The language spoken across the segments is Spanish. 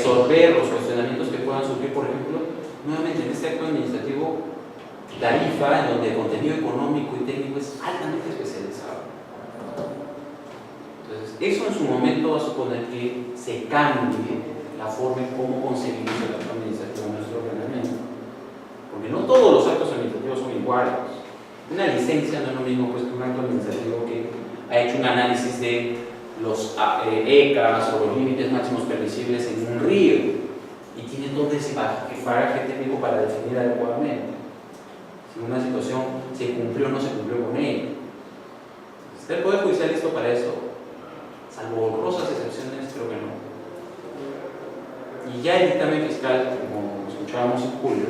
resolver los cuestionamientos que puedan surgir, por ejemplo, nuevamente en este acto administrativo, tarifa, en donde el contenido económico y técnico es altamente especializado. Entonces, eso en su momento va a suponer que se cambie la forma en cómo concebimos el acto administrativo en nuestro ordenamiento. Porque no todos los actos administrativos son iguales. Una licencia no es lo mismo pues, que un acto administrativo que ha hecho un análisis de los ECAs o los límites máximos permisibles en un río y tiene todo ese bagaje técnico para definir adecuadamente si una situación se cumplió o no se cumplió con ella. ¿Está el Poder Judicial listo para eso? Salvo honrosas excepciones, creo que no. Y ya el dictamen fiscal, como escuchábamos en julio,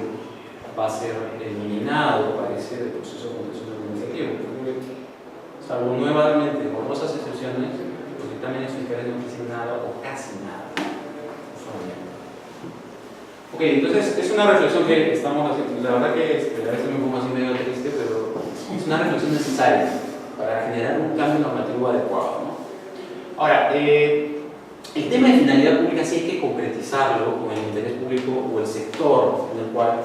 va a ser eliminado, parece, del proceso de contencioso administrativo. Salvo nuevamente honrosas excepciones, los dictámenes fiscales no dicen nada o casi nada. Ok, entonces es una reflexión que estamos haciendo. La verdad que a veces me pongo así medio triste, pero es una reflexión necesaria para generar un cambio normativo adecuado, ¿no? Ahora, el tema de finalidad pública sí hay que concretizarlo con el interés público o el sector en el cual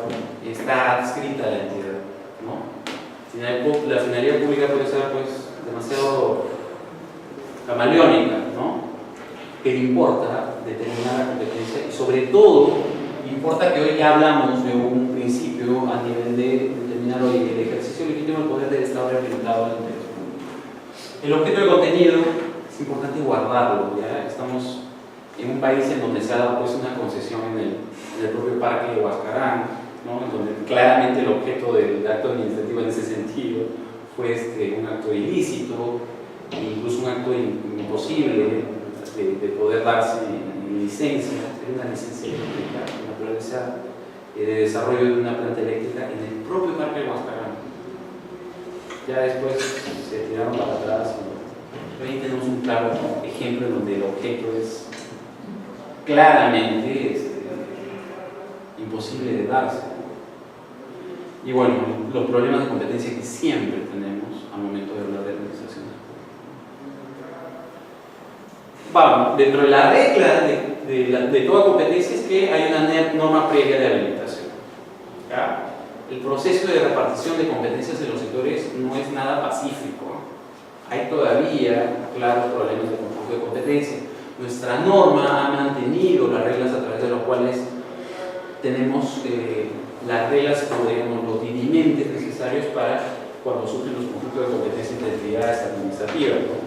está adscrita la entidad, ¿no? La finalidad pública puede ser pues, demasiado camaleónica, ¿no? Pero importa determinar la competencia y sobre todo importa que hoy ya hablamos de un principio a nivel de determinar hoy el ejercicio legítimo del poder debe estar orientado al interés público. El objeto de contenido es importante guardarlo, ¿ya? Estamos en un país en donde se ha dado pues, una concesión en el propio parque de Huascarán, ¿no? En donde claramente el objeto del acto administrativo en ese sentido fue un acto ilícito, incluso un acto imposible de poder darse en licencia, una licencia eléctrica de naturaleza de desarrollo de una planta eléctrica en el propio parque de Huascarán. Ya después se tiraron para atrás y ahí tenemos un claro ejemplo en donde el objeto es claramente imposible de darse. Y bueno, los problemas de competencia que siempre tenemos al momento de hablar de administración. Vamos, dentro de la regla de toda competencia es que hay una norma previa de habilitación. ¿Ya? El proceso de repartición de competencias en los sectores no es nada pacífico. Hay todavía claros problemas de conflicto de competencia. Nuestra norma ha mantenido las reglas a través de las cuales tenemos las reglas como digamos, los dirimente necesarios para cuando surgen los conflictos de competencia entre entidades administrativas, ¿no?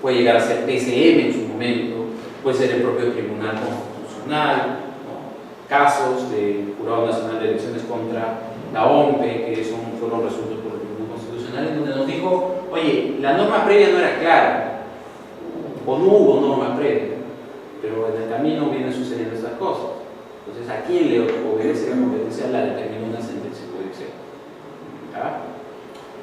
Puede llegar a ser PCM en su momento, puede ser el propio Tribunal Constitucional, ¿no? Casos del Jurado Nacional de Elecciones contra la OMPE, que fueron resueltos por el Tribunal Constitucional, en donde nos dijo, oye, la norma previa no era clara, o no hubo norma previa, pero en el camino vienen sucediendo estas cosas. Entonces, ¿a quién le obedece la competencia? La determinó una sentencia judicial. ¿Ya?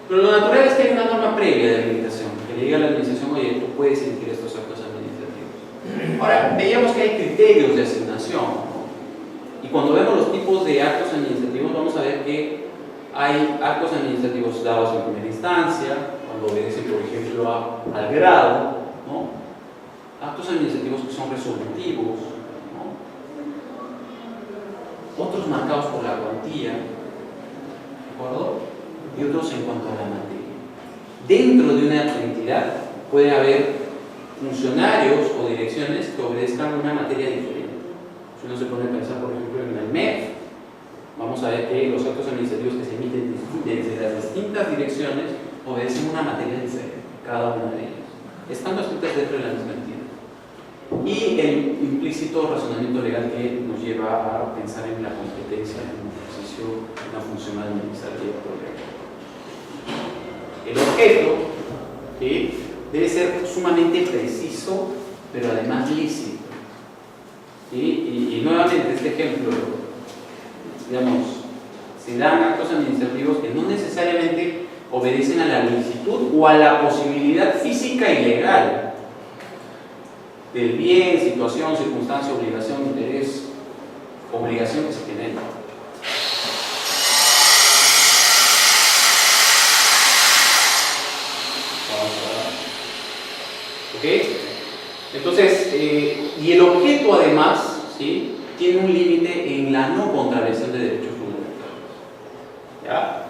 Pero lo natural es que hay una norma previa de habilitación, que le diga a la administración, oye, tú puedes emitir estos actos administrativos. Ahora, veíamos que hay criterios de asignación, ¿no? Y cuando vemos los tipos de actos administrativos, vamos a ver que hay actos administrativos dados en primera instancia, cuando obedecen, por ejemplo, al grado, ¿no? Actos administrativos que son resolutivos, ¿no? Otros marcados por la cuantía, ¿de acuerdo? Y otros en cuanto a la materia. Dentro de una entidad puede haber funcionarios o direcciones que obedezcan una materia diferente. Si uno se pone a pensar, por ejemplo, en el MEF, vamos a ver que los actos administrativos que se emiten desde las distintas direcciones obedecen una materia diferente, cada una de ellas, estando escritas dentro de la misma entidad. Y el implícito razonamiento legal que nos lleva a pensar en la competencia en un ejercicio de una función administrativa propia. El objeto, ¿sí?, debe ser sumamente preciso, pero además lícito. ¿Sí? Y nuevamente este ejemplo, digamos, se dan actos administrativos que no necesariamente obedecen a la licitud o a la posibilidad física y legal del bien, situación, circunstancia, obligación, interés, obligación que se genera. ¿Ok? Entonces, y el objeto además, ¿sí?, tiene un límite en la no contravención de derechos fundamentales, ¿ya?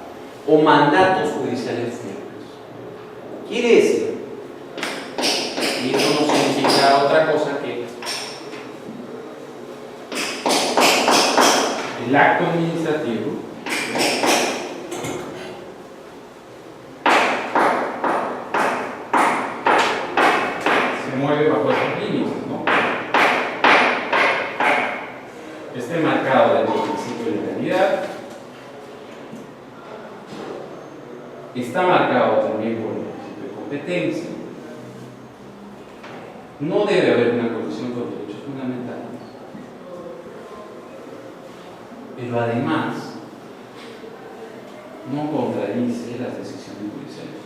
O mandatos judiciales firmes. Quiere decir, y eso no significa otra cosa que el acto administrativo se mueve bajo esos límites, ¿no? Esté marcado desde el principio de legalidad, está marcado también por el principio de competencia, no debe haber una colisión con derechos fundamentales, pero además no contradice las decisiones judiciales.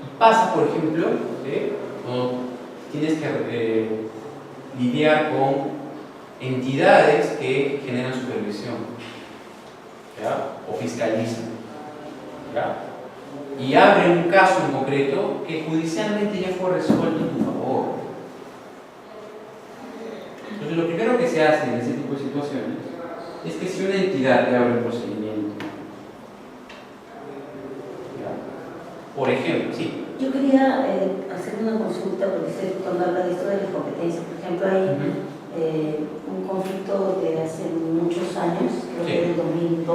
Y pasa, por ejemplo, cuando tienes que lidiar con entidades que generan supervisión, ¿ya? O fiscalizan, ¿ya? Y abre un caso en concreto que judicialmente ya fue resuelto en tu favor. Entonces, lo primero que se hace en ese tipo de situaciones es que si una entidad te abre un procedimiento, ¿ya? Por ejemplo, sí. Yo quería hacer una consulta, porque cuando habla de esto de las competencias, por ejemplo, hay un conflicto de hace muchos años, creo que del 2002,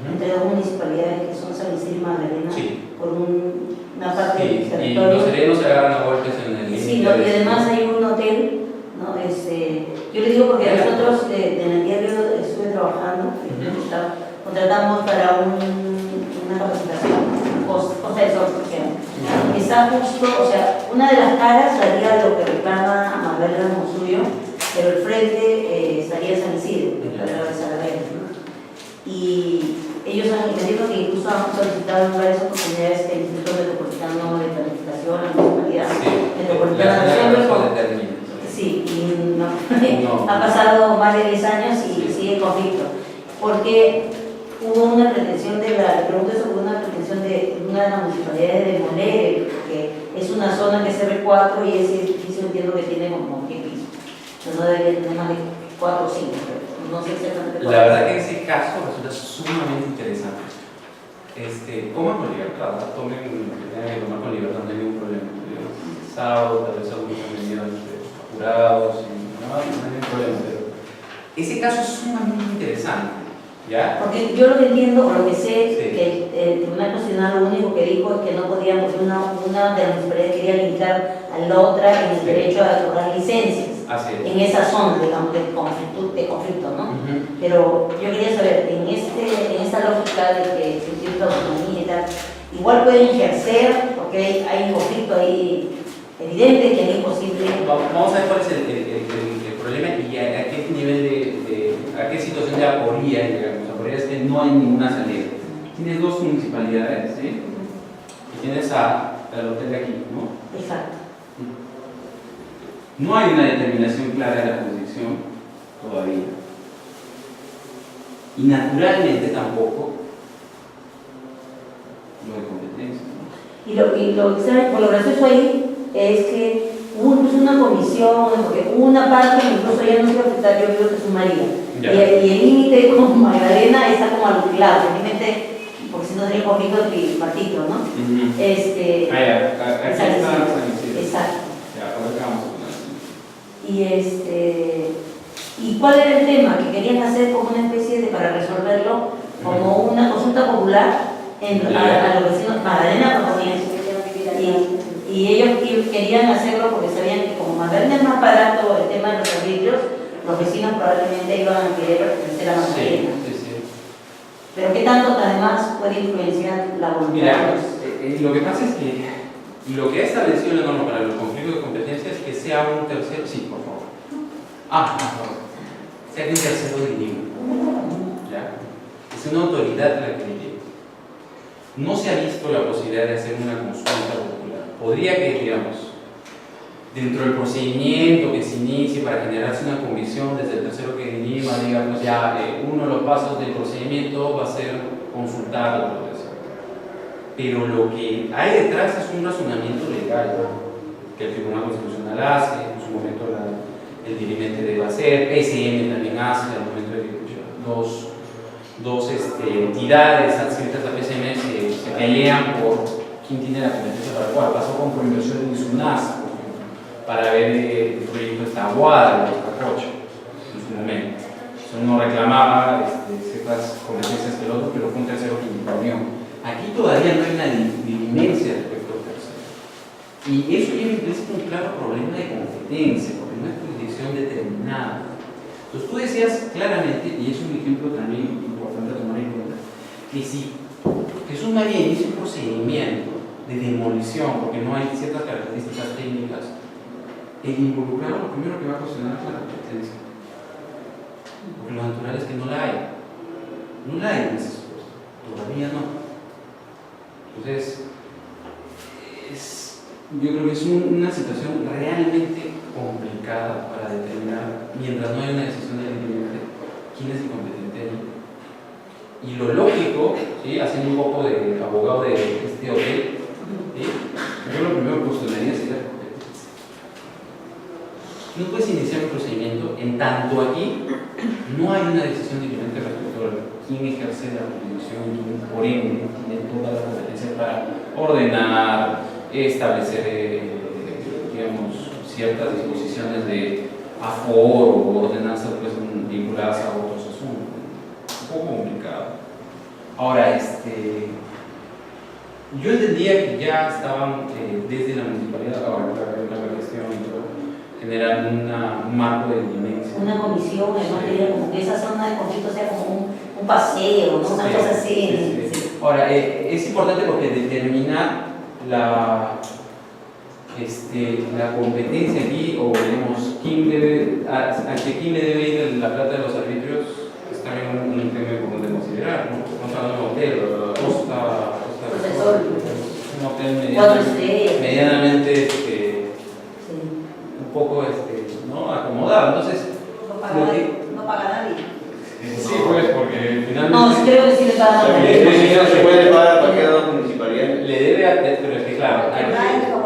entre dos municipalidades que son San Isidro y Magdalena, por una parte del territorio. Y los serenos se agarran a golpes en el límite. Sí, y además hay un hotel, ¿no? Yo le digo porque nosotros en el diario estuve trabajando, contratamos para una capacitación, Costa del Sol, por ejemplo. Está justo, o sea, una de las caras daría lo que reclama Magdalena como suyo, pero el frente estaría San Isidro, para la Saladera, ¿no? Y ellos me dijeron que incluso han solicitado en varias oportunidades que el Instituto Metropolitano de Planificación, la Municipalidad Metropolitana, sí, y no, ha pasado más de 10 años y sigue en conflicto, porque hubo una pretensión le pregunto eso, hubo una pretensión de una de las municipalidades de demoler, porque es una zona que es R4 y ese edificio entiendo que tiene como 10 pisos, pero no debería tener más de 4 o 5, no sé exactamente. La verdad que ese caso resulta sumamente interesante. Coman con libertad, tomen lo que tengan que tomar con libertad, no hay ningún problema. Sábado, tal vez algunos han venido apurados, no hay ningún problema, pero ese caso es sumamente interesante. ¿Ya? Porque yo lo que entiendo, o lo que sé, sí, que el Tribunal Constitucional lo único que dijo es que no podían, porque una de las municipalidades quería limitar a la otra en el derecho a otorgar licencias en esa zona, digamos, de conflicto, ¿no? Pero yo quería saber, en esta lógica de que se tiene la autonomía y tal, igual pueden ejercer, porque hay un conflicto ahí evidente que es imposible. Vamos a ver cuál es el problema y a qué nivel a qué situación de aporía, digamos. Aporía es que no hay ninguna salida. Tienes dos municipalidades, ¿sí? Y tienes al hotel de aquí, ¿no? Exacto. No hay una determinación clara de la jurisdicción todavía. Y naturalmente tampoco lo de competencia, ¿no? Y lo gracioso ahí es que hubo incluso una comisión, porque hubo una parte que incluso ya no se iba a afectar, yo creo que es un María. Y el límite con Magdalena está como al claro, simplemente, porque si no sería conflicto tripartito, ¿no? Aquí está San Isidro. Exacto. Ya, ahora acabamos con ¿Y cuál era el tema? Que querían hacer como una especie de, para resolverlo, como una consulta popular a los vecinos. Magdalena proponía eso. Y ellos querían hacerlo porque sabían que como Magdalena es más barato el tema de los servicios, los vecinos probablemente iban a querer pertenecer a Magdalena. Sí. Pero ¿qué tanto además puede influenciar la voluntad? Mira, lo que pasa es que lo que ha establecido la norma para los conflictos de competencia es que sea un tercero. Sí, por favor. Por favor. Sea que un tercero dirime. ¿Ya? Es una autoridad la que dirime. No se ha visto la posibilidad de hacer una consulta popular. Podría que, digamos, dentro del procedimiento que se inicie para generarse una convicción desde el tercero que dirima, digamos, ya uno de los pasos del procedimiento va a ser consultar la autoridad. Pero lo que hay detrás es un razonamiento legal, ¿no? que el Tribunal Constitucional hace, en su momento el dirimente debe hacer, PSM también hace, al momento de que dos entidades adscritas a PSM se pelean por quién tiene la competencia para cuál. Pasó con Proinversión de SUNAS, por ejemplo, para ver el proyecto de Tahuada, de Cacocha, en su momento. Uno reclamaba ciertas competencias que el otro, pero fue un tercero que intervino. Aquí todavía no hay una diligencia respecto al tercero. Y eso lleva implícito un claro problema de competencia, porque no es jurisdicción determinada. Entonces tú decías claramente, y es un ejemplo también importante a tomar en cuenta, que si Jesús María inicia un procedimiento de demolición, porque no hay ciertas características técnicas, el involucrado lo primero que va a cuestionar es la competencia. Porque lo natural es que no la hay. No la hay en ese supuesto. Todavía no. Entonces, yo creo que es una situación realmente complicada para determinar, mientras no hay una decisión del intendente, quién es el competente ahí. Y lo lógico, ¿sí? Haciendo un poco de abogado de este hotel, ¿sí? Yo lo primero que cuestionaría sería la competencia. No puedes iniciar un procedimiento en tanto aquí no hay una decisión diferente respecto a quién ejerce la jurisdicción y quién, por ende, tiene toda la competencia para ordenar, establecer, digamos, ciertas disposiciones de aforo o ordenanzas pues, vinculadas a otros asuntos. Un poco complicado. Ahora, yo entendía que ya estaban desde la municipalidad, ahora la gestión y todo, generar un marco de diligencia. Una comisión, además, como que esa zona de conflicto sea como un paseo, ¿no? Una cosa así. Sí. Ahora, es importante porque determinar la competencia aquí, o digamos, quién le debe ir la plata de los arbitrios, es también un tema importante de considerar, ¿no? Estamos hablando de un hotel, Costa un hotel medianamente un poco ¿no? acomodado. Entonces, no paga nadie. Sí, pues, porque finalmente. No, creo que sí le paga a nadie. No se puede pagar para que haga la municipalidad. Le debe a. Pero es que, claro.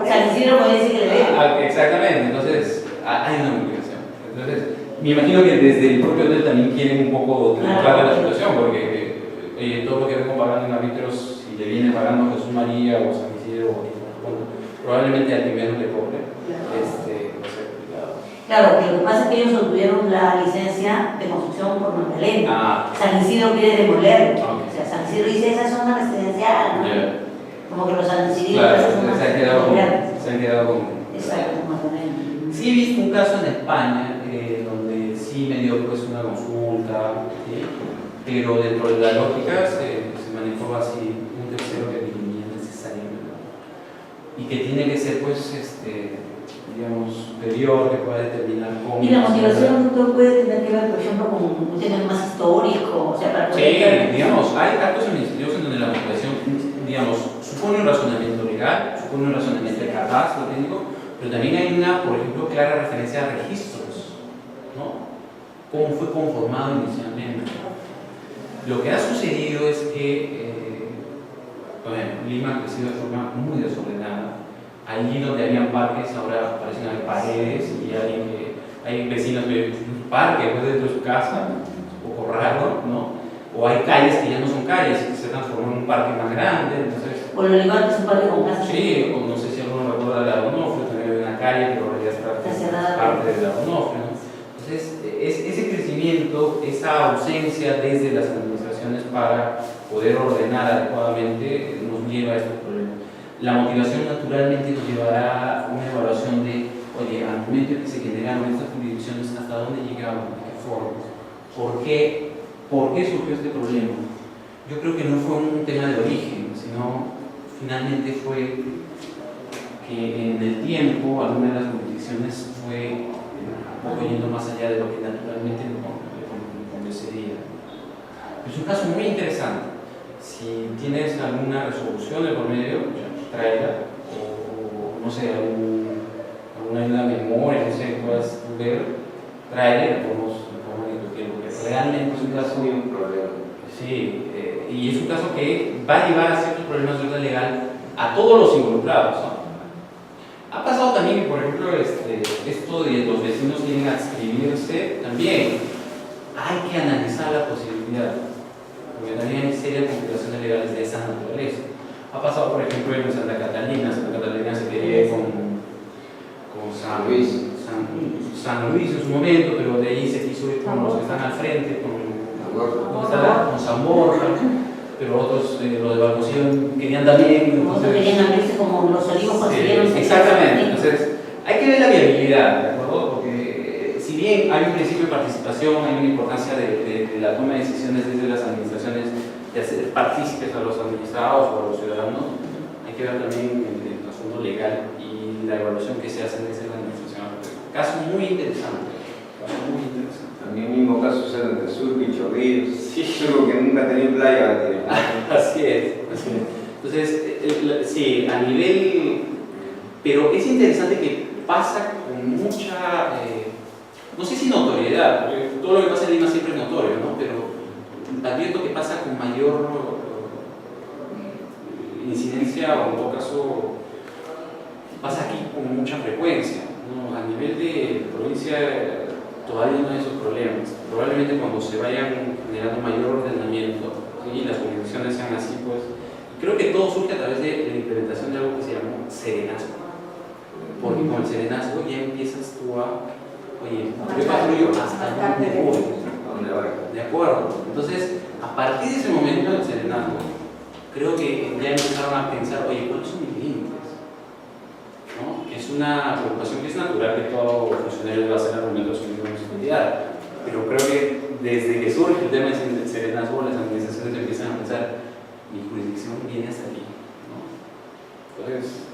San Isidro puede decir que le debe. Exactamente, entonces hay una obligación. Entonces, me imagino que desde el propio hotel también quieren un poco triunfar la situación, porque todo lo que vengo pagando en árbitros, si le viene pagando Jesús María o San Isidro, probablemente al primero le cobre. Claro, lo que pasa es que ellos obtuvieron la licencia de construcción por Magdalena. San Isidro quiere demolerlo. O sea, San Isidro dice esa zona residencial, ¿no? Como que los San Isidro se han quedado con. Exacto, con Magdalena. Sí he visto un caso en España donde sí me dio pues una consulta, ¿sí? Pero dentro de la lógica se manejó así un tercero que dirimía necesariamente y que tiene que ser pues digamos, superior, que pueda determinar cómo. Y la motivación, doctor, puede tener que ver, por ejemplo, con un tema más histórico, o sea, para poder. Sí, digamos, hay actos administrativos en donde la motivación, digamos, supone un razonamiento legal, supone un razonamiento de catastro técnico, pero también hay una, por ejemplo, clara referencia a registros, ¿no? Cómo fue conformado inicialmente. Lo que ha sucedido es que, bueno, Lima ha crecido de forma muy desordenada. Allí donde habían parques, ahora parecen haber paredes y hay vecinos que un parque pues, dentro de su casa, un poco raro, ¿no? O hay calles que ya no son calles, que se transforman en un parque más grande. Entonces, por lo igual que es un parque con casa. Sí, o no sé si alguno recuerda la Onofre, también hay una calle, pero ahora ya está parte de la Onofre, ¿no? Entonces, ese crecimiento, esa ausencia desde las administraciones para poder ordenar adecuadamente nos lleva a estos problemas. La motivación naturalmente nos llevará a una evaluación de, oye, al momento en que se generaron estas jurisdicciones, ¿hasta dónde llegaron? ¿De qué forma? ¿Por qué surgió este problema? Yo creo que no fue un tema de origen, sino finalmente fue que en el tiempo alguna de las jurisdicciones fue un poco yendo más allá de lo que naturalmente le condecería. Es un caso muy interesante. Si tienes alguna resolución de por medio, tráela, o no sé, alguna ayuda de memoria, no sé, que puedas ver, tráela y la podemos discutir, porque realmente es un caso muy un problema. Sí, y es un caso que va a llevar a ciertos problemas de orden legal a todos los involucrados, ¿no? Ha pasado también que, por ejemplo, esto de los vecinos quieren adscribirse, también hay que analizar la posibilidad, porque también hay serias complicaciones legales de esa naturaleza. Ha pasado, por ejemplo, en Santa Catalina se quería ir con San Luis en su momento, pero de ahí se quiso ir con los que están al frente, con San Borja, pero otros, los de Balcosío querían también. Otros querían abrirse como los olivos consiguieron. Exactamente, entonces hay que ver la viabilidad, ¿de acuerdo? Porque si bien hay un principio de participación, hay una importancia de la toma de decisiones desde las administraciones, de hacer partícipes a los administrados o a los ciudadanos, hay que ver también el trasfondo legal y la evaluación que se hace desde la administración. Caso muy interesante. También el mismo caso sucede entre Surco y Chorrillos. Sí, Surco que nunca tenía playa. Así es. Entonces, sí, a nivel... Pero es interesante que pasa con mucha... no sé si notoriedad, porque todo lo que pasa en Lima siempre es notorio, ¿no? Pero advierto que pasa con mayor incidencia, o en todo caso, pasa aquí con mucha frecuencia, ¿no? A nivel de provincia todavía no hay esos problemas. Probablemente cuando se vayan generando mayor ordenamiento, ¿sí? Y las condiciones sean así, pues creo que todo surge a través de la implementación de algo que se llama serenazgo. Porque con el serenazgo ya empiezas tú a, oye, yo patrullo hasta dónde voy, ¿de acuerdo? Entonces, a partir de ese momento del serenazgo, creo que ya empezaron a pensar, oye, ¿cuáles son mis límites? ¿No? Es una preocupación que es natural que todo funcionario va a hacer argumentación de municipalidad, pero creo que desde que surge el tema del serenazgo, las administraciones empiezan a pensar, mi jurisdicción viene hasta aquí, ¿no? Entonces,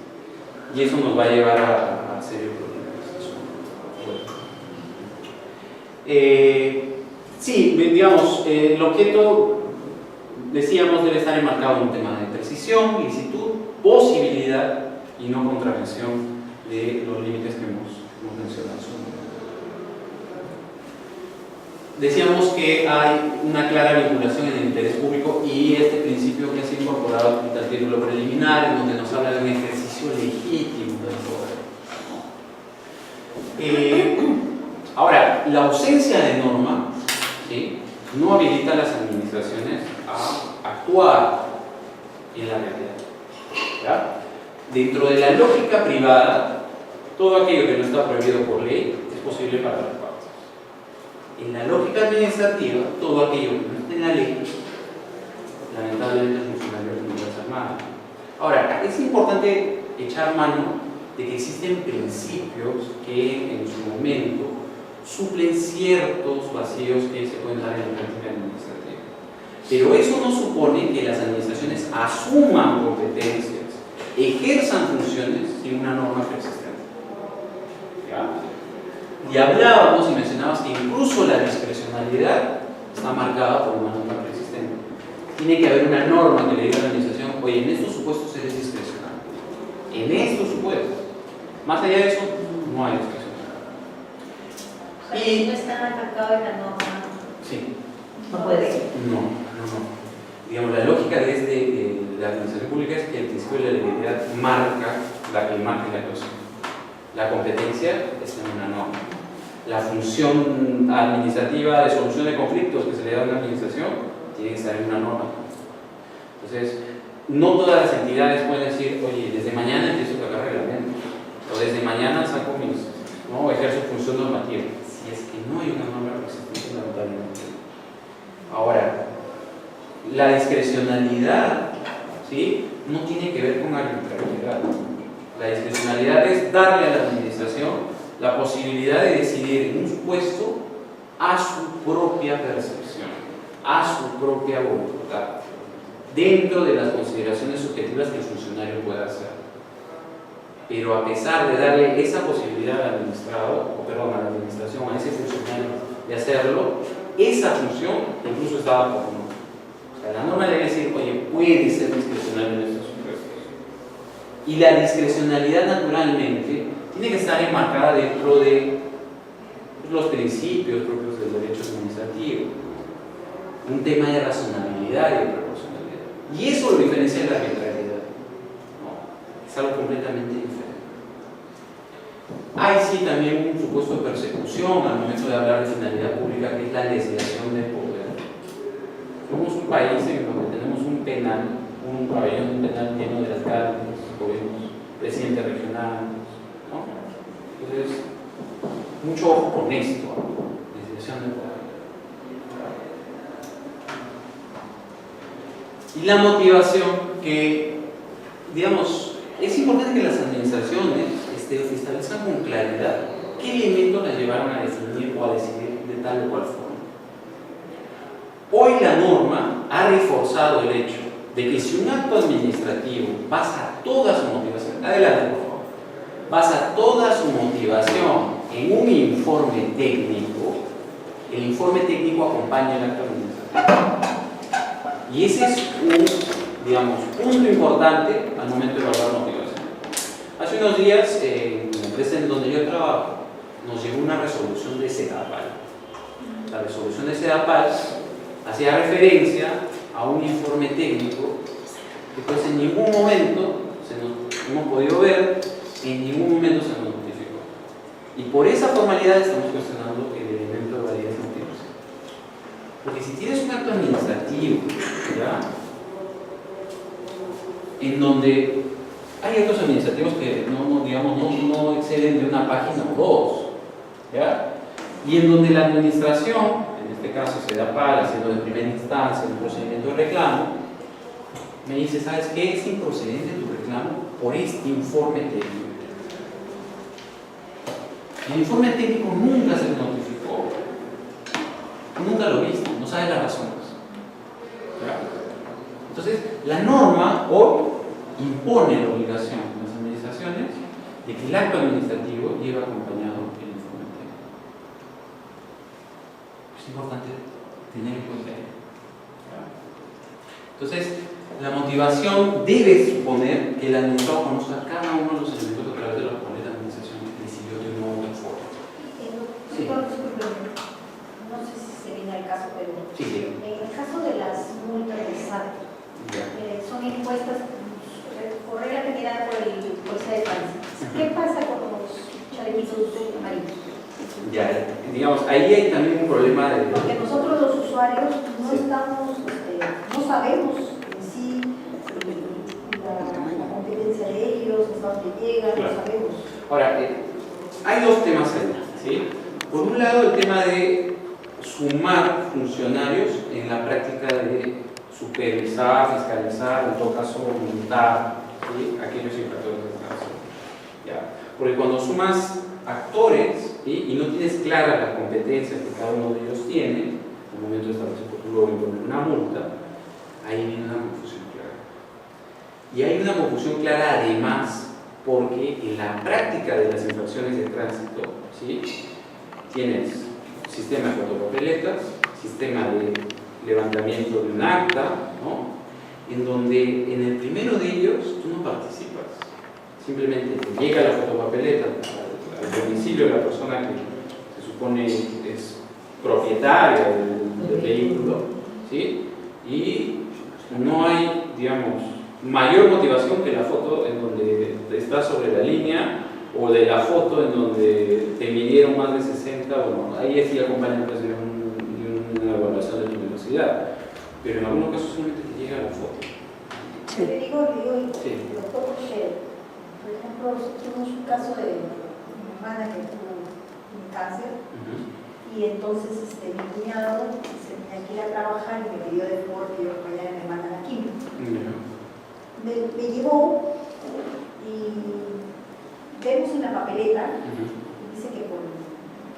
y eso nos va a llevar a serios problemas. Sí, digamos, el objeto, decíamos, debe estar enmarcado en un tema de precisión, licitud, posibilidad y no contravención de los límites que hemos mencionado. Decíamos que hay una clara vinculación en el interés público y este principio que ha sido incorporado al título preliminar, en donde nos habla de un ejercicio legítimo del poder. Ahora, la ausencia de norma, ¿sí?, no habilita a las administraciones a actuar en la realidad, ¿ya? Dentro de la lógica privada, todo aquello que no está prohibido por ley es posible para las partes. En la lógica administrativa, todo aquello que no esté en la ley, lamentablemente el funcionario no puede hacer nada. Ahora, es importante echar mano de que existen principios que en su momento suplen ciertos vacíos que se pueden dar en la práctica administrativa. Pero eso no supone que las administraciones asuman competencias, ejerzan funciones sin una norma persistente. ¿Ya? Y hablábamos y mencionabas que incluso la discrecionalidad está marcada por una norma persistente. Tiene que haber una norma que le diga a la administración, oye, en estos supuestos eres discrecional. En estos supuestos. Más allá de eso, no hay discrecionalidad. Y no está marcado en la norma. Sí. No puede ser. No. Digamos, la lógica desde la administración pública es que el principio de la legalidad marca la cosa. La competencia está en una norma. La función administrativa de solución de conflictos que se le da a una administración tiene que estar en una norma. Entonces, no todas las entidades pueden decir, oye, desde mañana empiezo a sacar reglamento, o desde mañana saco o ejerzo función normativa, si es que no hay una norma persistente, lamentablemente. Ahora, la discrecionalidad, ¿sí?, no tiene que ver con arbitrariedad. La discrecionalidad es darle a la administración la posibilidad de decidir en un supuesto a su propia percepción, a su propia voluntad, dentro de las consideraciones subjetivas que el funcionario pueda hacer. Pero a pesar de darle esa posibilidad al administrador, a la administración, a ese funcionario de hacerlo, esa función incluso está bajo norma. O sea, la norma debe decir, oye, puede ser discrecional en estos supuestos. Y la discrecionalidad, naturalmente, tiene que estar enmarcada dentro de los principios propios del derecho administrativo. Un tema de razonabilidad y de proporcionalidad. Y eso lo diferencia de la arbitrariedad, ¿no? Es algo completamente diferente. Hay sí también un supuesto de persecución al momento de hablar de finalidad pública, que es la desviación del poder. Somos un país en donde tenemos un pabellón penal lleno de alcaldes, gobiernos, presidentes regionales, ¿no? Entonces, mucho ojo con esto, desviación del poder. Y la motivación que, digamos, es importante que las administraciones establezcan con claridad qué elementos las llevaron a definir o a decidir de tal o cual forma. Hoy la norma ha reforzado el hecho de que si un acto administrativo basa toda su motivación, adelante por favor, basa toda su motivación en un informe técnico, el informe técnico acompaña el acto administrativo. Y ese es un, digamos, punto importante al momento de evaluar motivación. Hace unos días, en la empresa en donde yo trabajo, nos llegó una resolución de SEDAPAL. La resolución de SEDAPAL hacía referencia a un informe técnico que pues en ningún momento hemos podido ver, en ningún momento se nos notificó. Y por esa formalidad estamos cuestionando el elemento de validez de motivación. Porque si tienes un acto administrativo, ¿ya?, en donde hay actos administrativos que no exceden de una página o dos, ¿ya?, y en donde la administración, en este caso SEDAPAL, haciendo de primera instancia un procedimiento de reclamo, me dice, ¿sabes qué? Es improcedente tu reclamo por este informe técnico. El informe técnico nunca se notificó, nunca lo viste, no sabes las razones. ¿Ya? Entonces, la norma hoy impone la obligación a las administraciones de que el acto administrativo lleve acompañado el informe técnico. Es importante tener en cuenta ello. Entonces, la motivación debe suponer que el administrador conozca cada uno de los elementos a través de los cuales la administración decidió de una u otra forma. Sí. No sé si se viene al caso, pero Sí. en el caso de las multas de SAT, son impuestas por regla general por el policía de tránsito. ¿Qué pasa con los chalecos amarillos? Ya, digamos, ahí hay también un problema de... Porque nosotros los usuarios no estamos, no sabemos en sí la competencia de ellos, hasta dónde llegan, Claro. no sabemos. Ahora, hay dos temas ahí, ¿sí? Por un lado, el tema de sumar funcionarios en la práctica de supervisar, fiscalizar, en todo caso, multar, ¿sí?, aquellos infractores de tránsito. ¿Ya? Porque cuando sumas actores, ¿sí?, y no tienes claras las competencias que cada uno de ellos tiene, en el momento de establecer por luego imponer una multa, ahí viene una confusión clara. Y hay una confusión clara además porque en la práctica de las infracciones de tránsito, ¿sí?, tienes sistema de fotopapeletas, sistema de levantamiento de un acta, ¿no?, en donde en el primero de ellos tú no participas, simplemente te llega la fotopapeleta al domicilio de la persona que se supone es propietaria del vehículo, ¿sí?, y no hay, digamos, mayor motivación que la foto en donde estás sobre la línea o de la foto en donde te midieron más de 60, bueno, ahí sí acompañan pues, de una evaluación de tu velocidad, pero en algunos casos solamente te llega la foto. Yo le digo, Sí. doctor, porque, por ejemplo, tuvimos un caso de mi hermana que tuvo un cáncer y entonces mi cuñado se tenía que ir a trabajar y me pidió de favor que yo acompañara a mi hermana a la quimio. Me llevó y vemos en la papeleta, dice que por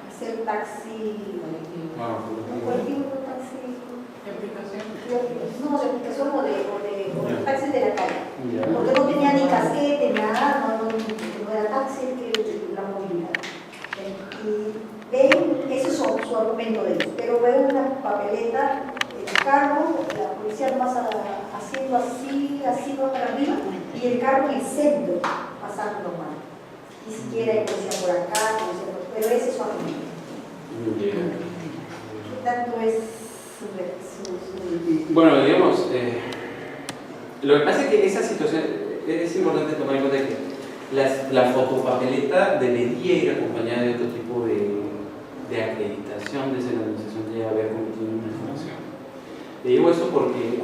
hacer taxi, un colectivo de taxi, ¿Qué aplicación? no, de aplicación o de taxis de la calle, Ya. porque no tenía ni casquete, nada, no era taxi, que la movilidad. Y ven, ese es su argumento de ellos, pero veo una papeleta, el carro, la policía nomás haciendo así va para arriba, y el carro en el centro, pasando normal. Ni siquiera hay policía por acá, pero ese es su argumento. ¿Qué tanto es su... Bueno, digamos, lo que pasa es que esa situación es importante tomar en cuenta que la fotopapeleta debería ir acompañada de otro tipo de acreditación desde la administración de haber cometido una infracción. Le digo eso porque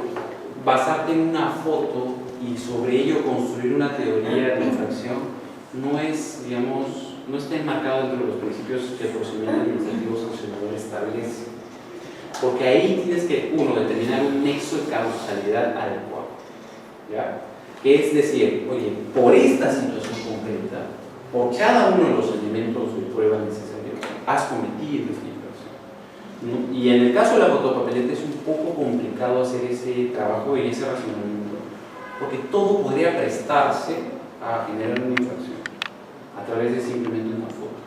basarte en una foto y sobre ello construir una teoría de infracción no es, digamos, no está enmarcado dentro de los principios que el procedimiento administrativo sancionador establece. Porque ahí tienes que, uno, determinar un nexo de causalidad adecuado. ¿Ya? Es decir, oye, por esta situación concreta, por cada uno de los elementos de prueba necesarios, has cometido esta infracción, ¿no? Y en el caso de la fotopapeleta es un poco complicado hacer ese trabajo y ese razonamiento, porque todo podría prestarse a generar una infracción a través de simplemente una foto.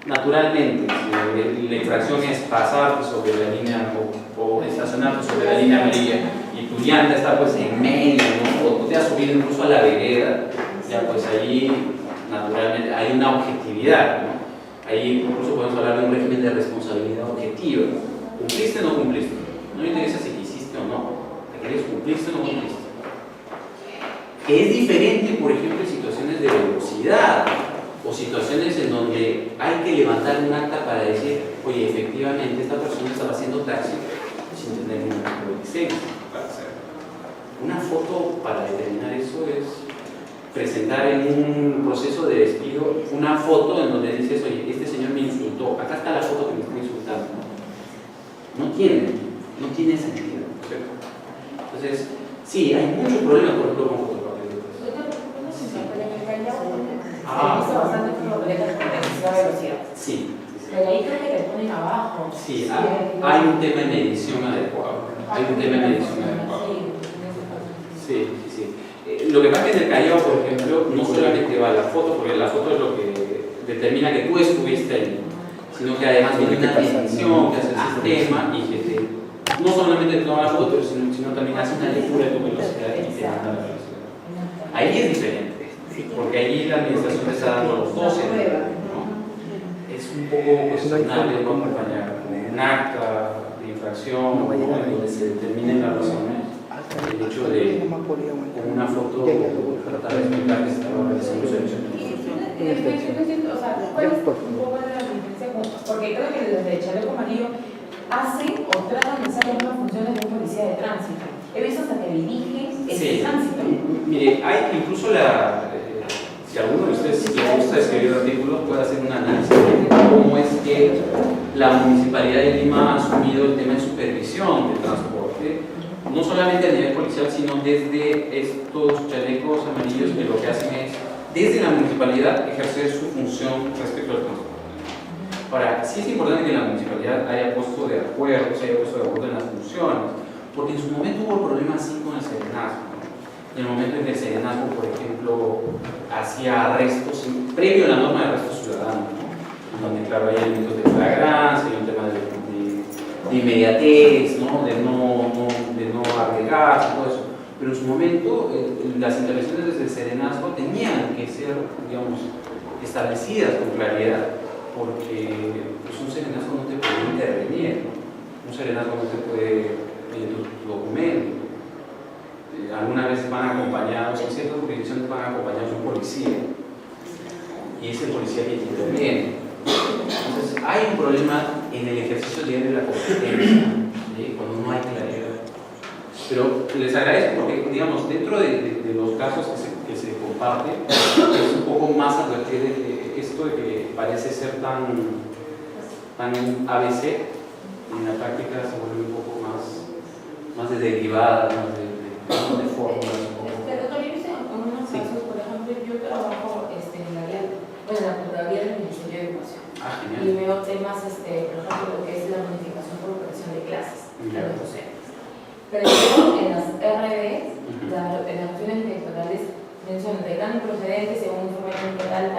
Naturalmente, si la infracción es pasarte sobre la línea o estacionarte sobre la línea amarilla y tu llanta está pues en medio, ¿no? O tú te has subido incluso a la vereda, ya pues ahí naturalmente hay una objetividad, ¿no? Ahí incluso podemos hablar de un régimen de responsabilidad objetiva. ¿Cumpliste o no cumpliste? No me interesa si hiciste o no, te querías cumpliste o no cumpliste. Es diferente, por ejemplo, en situaciones de velocidad o situaciones en donde hay que levantar un acta para decir, oye, efectivamente esta persona estaba haciendo taxi sin tener ningún tipo de licencia para hacerlo. Una foto para determinar eso es presentar en un proceso de despido una foto en donde dices, oye, este señor me insultó, acá está la foto que me está insultando. No tiene sentido, ¿cierto? Entonces, sí, hay muchos problemas, por ejemplo, con fotopapeletas. Se hizo bastante fotopapeletas con excesiva velocidad. Sí. Pero ahí creo que te ponen abajo. Sí, hay un tema en edición adecuado. Sí. Lo que pasa es que en el Callao, por ejemplo, no solamente va la foto, porque la foto es lo que determina que tú estuviste ahí, sino que además viene una medición que hace el sistema y que no solamente te toma la foto, sino también hace una lectura de tu velocidad y te manda la velocidad. Ahí es diferente, porque allí la administración te está dando los 12, ¿no? Es un poco cuestionable no acompañar con un acta de infracción, ¿no? En donde se determinen las razones. El hecho de, con una foto, tratar de explicar que se estaba realizando selección. O sea, ¿cuál es un poco la diferencia? Porque creo que los de chaleco amarillo hacen o tratan de hacer las mismas funciones de un policía de tránsito. He visto hasta que dirige ese tránsito. Mire, hay incluso si a alguno de ustedes les gusta escribir artículos, puede hacer un análisis de cómo es que la Municipalidad de Lima ha asumido el tema de supervisión del transporte, no solamente a nivel policial, sino desde estos chalecos amarillos que lo que hacen es, desde la municipalidad, ejercer su función respecto al transporte. Ahora, sí es importante que la municipalidad haya puesto de acuerdo, en las funciones, porque en su momento hubo problemas así con el serenazgo. En el momento en que el serenazgo, por ejemplo, hacía arrestos, previo a la norma de arresto ciudadano, ¿no? Donde, claro, hay elementos de flagrancia, hay un tema de inmediatez, ¿no? De no arriesgarse, todo eso. Pero en su momento, las intervenciones desde el serenazgo tenían que ser, digamos, establecidas con claridad, porque pues, un serenazgo no te puede intervenir, ¿no? Un serenazgo no te puede pedir tu documento. Algunas veces van acompañados, en ciertas jurisdicciones van acompañados de un policía, y es el policía quien interviene. Entonces, hay un problema en el ejercicio diario de la competencia, ¿sí? Cuando no hay claridad. Pero les agradezco porque, digamos, dentro de los casos que se comparten, es un poco más advertir de esto de que parece ser tan ABC, y en la práctica se vuelve un poco más de derivada, más de fórmulas. Doctor, yo hice unos casos, por ejemplo, yo trabajo en la área, bueno, en la Procuraduría del Ministerio de Educación. Y veo temas, por ejemplo, lo que es la modificación por operación de clases de los docentes. Pero yo en las RBs, en las acciones electorales, mencionan decano procedente según un informe tal,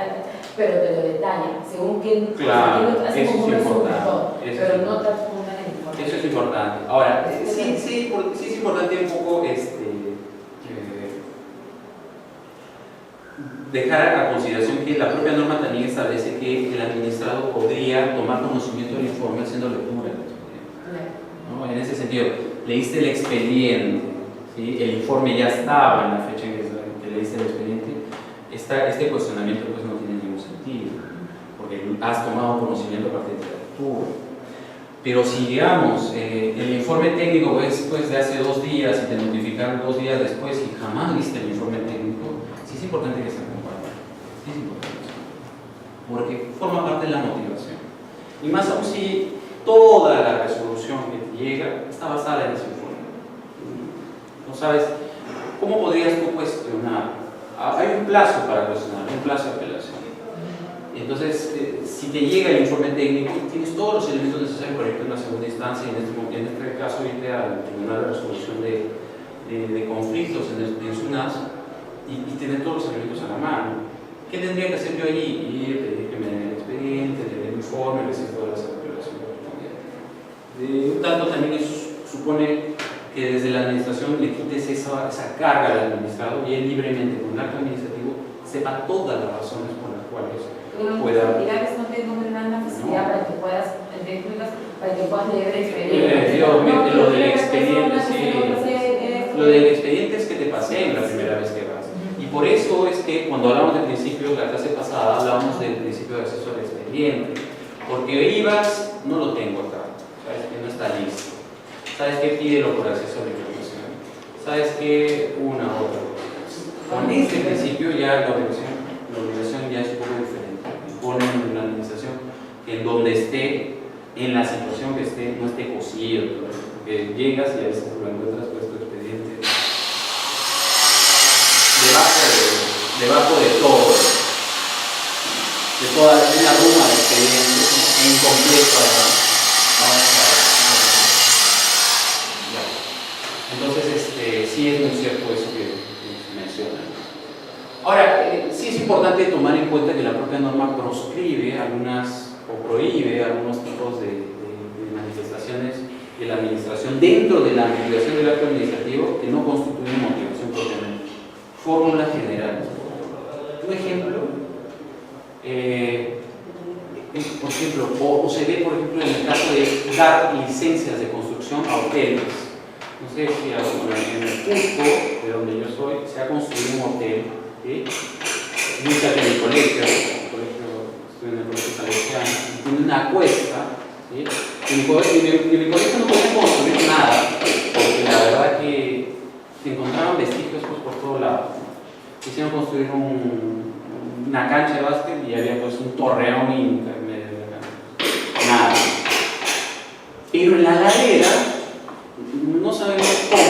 pero te lo detalla, según quién, claro, hace eso como un es resumen importante. todo, pero no te apuntan el informe. Eso es importante. Ahora, sí es importante un poco dejar a consideración que la propia norma también establece que el administrado podría tomar conocimiento del informe haciendo lectura del expediente, ¿no? En ese sentido, leíste el expediente, ¿sí? El informe ya estaba en la fecha en que leíste el expediente, este cuestionamiento pues no tiene ningún sentido, porque has tomado conocimiento a partir de la lectura. Pero si, digamos, el informe técnico es pues, de hace 2 días y te notificaron 2 días después y jamás viste el informe técnico, sí es importante que se acompañe. Sí es importante. Porque forma parte de la motivación. Y más aún si toda la resolución que te llega está basada en ese informe. No sabes, ¿cómo podrías tú cuestionar? Hay un plazo para cuestionar, un plazo de apelación. Entonces, si te llega el informe técnico, tienes todos los elementos necesarios para ir a una segunda instancia, en este caso irte al Tribunal de Resolución de Conflictos en SUNAS y tener todos los elementos a la mano. ¿Qué tendría que hacer yo allí? Ir, pedir que me den el expediente, leer el informe, recibir todas las apelaciones correspondientes. Un tanto también eso supone que desde la administración le quites esa carga al administrado y él libremente, con un acto administrativo, sepa todas las razones por las cuales pueda. Y la vez no tengo una facilidad para que puedas, para que puedas leer el expediente. Lo del expediente, sí. Lo del expediente es que te pasé en la primera vez que vas. Y por eso es que cuando hablamos del principio, la clase pasada hablábamos del principio de acceso al expediente. Porque ibas, no lo tengo acá, sabes que no está listo. ¿Sabes qué? Pídelo por acceso a la información. ¿Sabes qué? Una u otra cosa. Con este principio ya la obligación ya es un poco diferente. Ponen en la administración que en donde esté, en la situación que esté, no esté cosido. Porque llegas y a veces lo encuentras puesto expediente debajo de todo, de toda una ruma de expedientes, e incompleto además. Entonces, sí es muy cierto eso que mencionan. Ahora, sí es importante tomar en cuenta que la propia norma proscribe o prohíbe algunos tipos de manifestaciones de la administración dentro de la motivación del acto administrativo que no constituyen motivación propiamente. Fórmulas generales. Un ejemplo, por ejemplo, o se ve, por ejemplo, en el caso de dar licencias de construcción a hoteles. No sé si en el Cusco, de donde yo soy, se ha construido un hotel, ¿sí? Mucha que mi colegio, estoy en el colegio salesiano, tiene una cuesta, ¿sí? Y mi colegio no podía construir nada, porque la verdad que se encontraban vestigios pues, por todo lado. Quisieron construir una cancha de básquet y había pues un torreón en medio de la cancha. Nada. Pero en la ladera, no sabemos cómo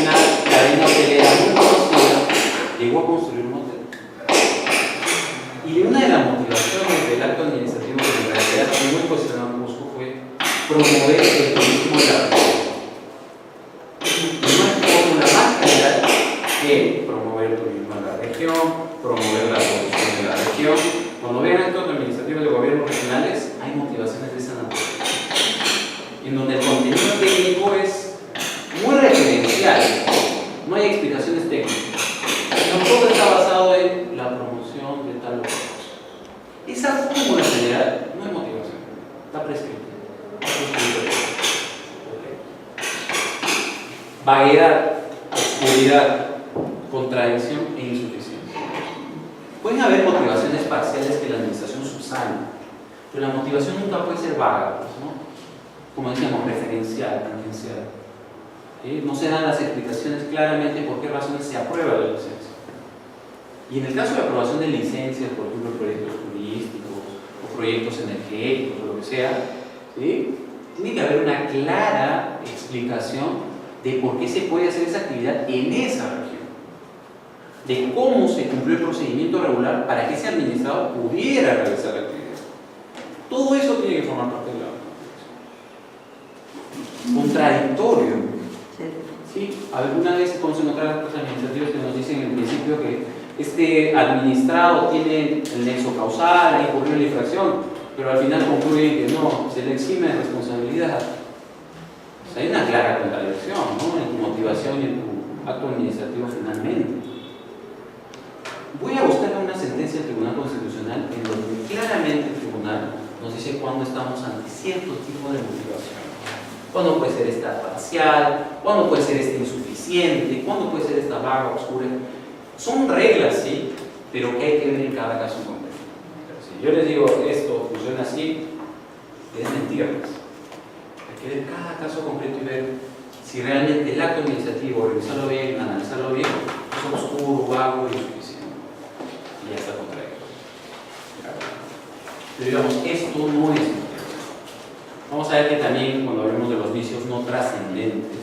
una cadena hotelera muy conocida llegó a construir un hotel. Y una de las motivaciones del acto administrativo que en realidad fue muy cuestionado en Moscú fue promover el turismo de la región. No hay fórmula más general que promover el turismo en la región, promover la producción de la región. Cuando vean actos administrativos de gobiernos regionales, hay motivaciones de esa naturaleza. En donde el contenido técnico es muy referencial, no hay explicaciones técnicas, sino todo está basado en la promoción de tal o cual cosa. Esa fórmula general no es motivación, está prescrita. Vaguedad, oscuridad, contradicción e insuficiencia. Pueden haber motivaciones parciales que la administración subsane, pero la motivación nunca puede ser vaga, ¿no? Como decíamos, referencial, tangencial. No se dan las explicaciones claramente por qué razones se aprueba la licencia. Y en el caso de aprobación de licencias, por ejemplo, proyectos turísticos o proyectos energéticos o lo que sea, ¿sí? Tiene que haber una clara explicación de por qué se puede hacer esa actividad en esa región, de cómo se cumplió el procedimiento regular para que ese administrado pudiera realizar la actividad. Todo eso tiene que formar parte de la contradictorio. ¿Sí? Alguna vez podemos encontrar actos administrativos que nos dicen en principio que este administrado tiene el nexo causal, ha incurrido en la infracción, pero al final concluye que no, se le exime de responsabilidad. O sea, hay una clara contradicción, ¿no? En tu motivación y en tu acto administrativo finalmente. Voy a buscar una sentencia del Tribunal Constitucional en donde claramente el Tribunal nos dice cuándo estamos ante cierto tipo de motivación. Cuándo puede ser esta parcial, cuándo puede ser esta insuficiente, cuándo puede ser esta vaga, oscura. Son reglas, sí, pero que hay que ver en cada caso concreto. Pero si yo les digo esto funciona así, es mentira. Hay que ver cada caso concreto y ver si realmente el acto administrativo, revisarlo bien, analizarlo bien, es oscuro, vago y insuficiente. Y ya está contraído. Pero digamos, esto no es mentira. Vamos a ver que también cuando hablemos de los vicios no trascendentes,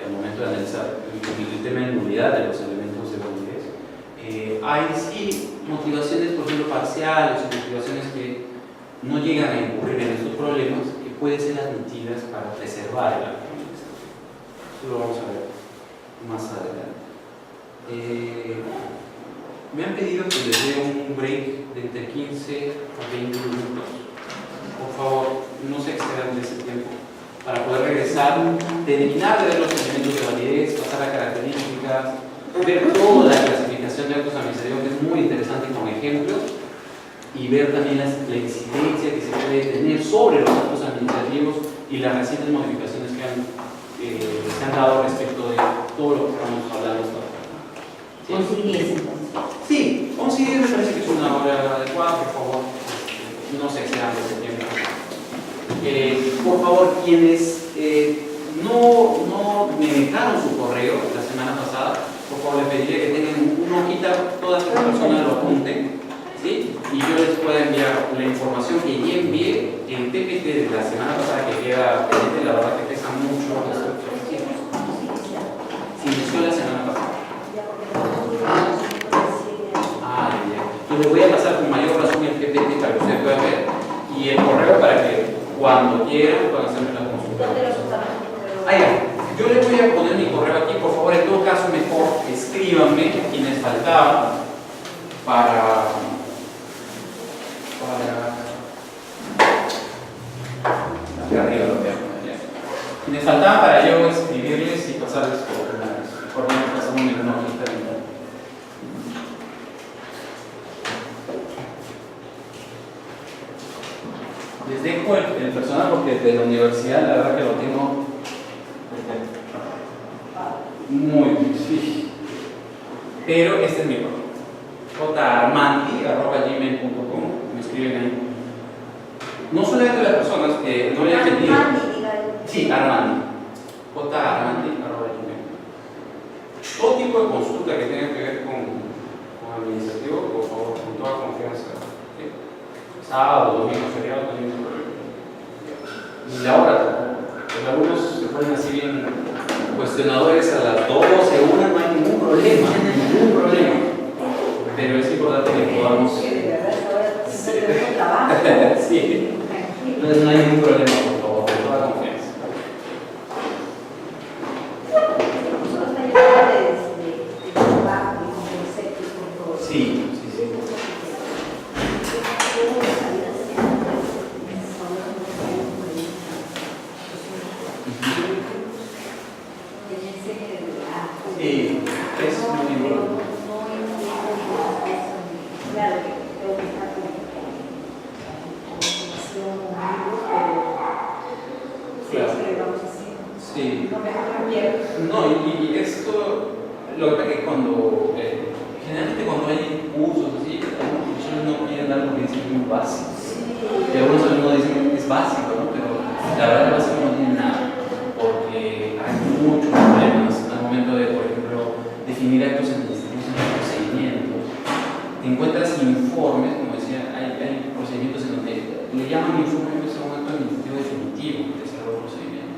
al momento de analizar el tema de nulidad de los elementos de validez, hay sí motivaciones, por ejemplo, parciales o motivaciones que no llegan a incurrir en estos problemas que pueden ser admitidas para preservar el acto administrativo. Eso lo vamos a ver más adelante. Me han pedido que les dé un break de entre 15 a 20 minutos. Por favor, no se excedan de ese tiempo para poder regresar, terminar de ver los elementos de validez, pasar a características, ver toda la clasificación de actos administrativos, que es muy interesante con ejemplos, y ver también la incidencia que se puede tener sobre los actos administrativos y las recientes modificaciones que se han dado respecto de todo lo que estamos hablando hasta ahora. ¿Sí? 11 y 10 entonces. Sí, 11 y 10 me parece que es una hora adecuada, por favor, no se excedan de ese tiempo. Por favor, quienes no me dejaron su correo la semana pasada, por favor les pediría que tengan una hojita, todas las personas lo apunten, ¿sí? Y yo les puedo enviar la información que ya envié en PPT de la semana pasada, que queda pendiente, la verdad que pesa mucho. Se inició la semana pasada. Y les voy a pasar con mayor razón el PPT para que ustedes puedan ver, y el correo para que cuando quieran puedan hacerme la consulta. Yo les voy a poner mi correo aquí, por favor, en todo caso mejor escríbanme quienes faltaban para arriba lo veo. Quienes faltaban para yo escribirles y pasarles por una correo, pasamos en una hojita. Les dejo el personal porque de la universidad la verdad que lo tengo muy difícil. Pero este es mi correo. jarmandi@gmail.com. Me escriben ahí. No solamente las personas que no hayan pedido. Sí, Armandi. jarmandi@gmail.com. Todo tipo de consulta que tenga que ver con administrativo, por favor, con toda confianza. ¿Sí? Sábado, domingo, feriado, también. Y la hora tampoco. Los alumnos se ponen así bien cuestionadores a las 12, una, no hay ningún problema, Pero es importante que podamos. Sí. Entonces no hay ningún problema, por favor, con toda confianza. Sí. No, y esto, lo que pasa es que generalmente cuando hay cursos así, algunos profesores no quieren dar porque dicen que es muy básico. Y algunos alumnos dicen que es básico, ¿no? Pero la verdad que básico no tiene nada, porque hay muchos problemas al momento de, por ejemplo, definir actos administrativos en los procedimientos. Te encuentras informes, como decía, hay procedimientos en donde le llaman informe a un acto administrativo definitivo que desarrolla el procedimiento,